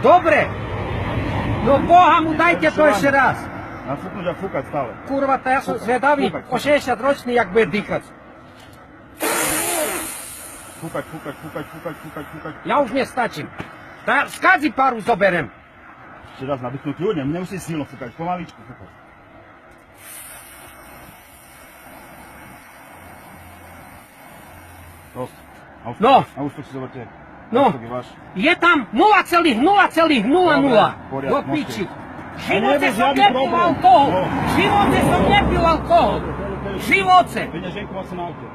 Dobre. No Boha mu dajte to ešte raz. Nafúknuť a fúkať stále. Kurva, to ja som zvedavý, o 60 ročný, jak bude dýchať. Fúkať. Ja už nestačím. Z kadzi paru zoberem. Ešte raz nadýchnuť ľuďom, nemusí silno fúkať, pomaličku fúkať. Dosť. No. A ústok si zoberte. No, je tam 0,0,00. Do piči. V živote som nepil alkohol. V živote som nepil alkohol. V živote. Peňaženku mal som na auto.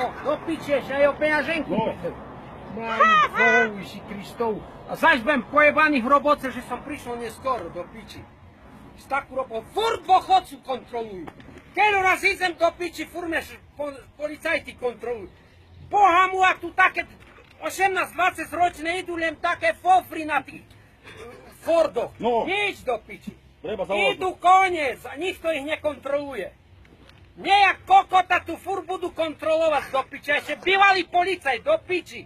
No, do piči, ešte aj o peňaženku. Majú Bohuši Kristov. A zaž budem pojebaný v roboce, že som prišiel neskoro, do piči. S takú robotou. Furt dôchodcu kontrolujú. Keď raz idem do piči, furt mňa policajti kontrolujú. Boha mu, a tu také 18-20 ročné idú len také fofry na tých Fordoch. No. Nič do piči. Zavolať. Idú koniec a nikto ich nekontroluje. Nejak kokota tu furt budú kontrolovať do piči. A ešte bývalý policajt do piči.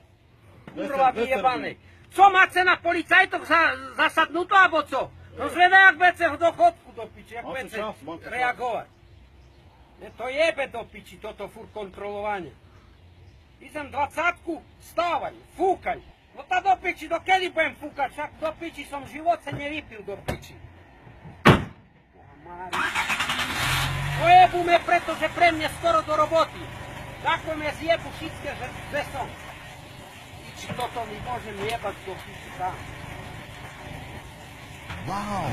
Kurva vyjebanej. Co máte na policajtov zasadnúto, alebo co? No zvedaj, jak budete v dochodku do piči, jak budete reagovať. To jebe do piči, toto furt kontrolovanie. Idem 20-ku, stávaj, fúkaj. No tá do piči, do kedy budem fúkať? Však do piči som v živote nevypil do piči. Pojebu me, pretože pre mne skoro do roboty. Tako me zjebu všetké, že som. I či toto mi môžem jebať do piči tam. Wow.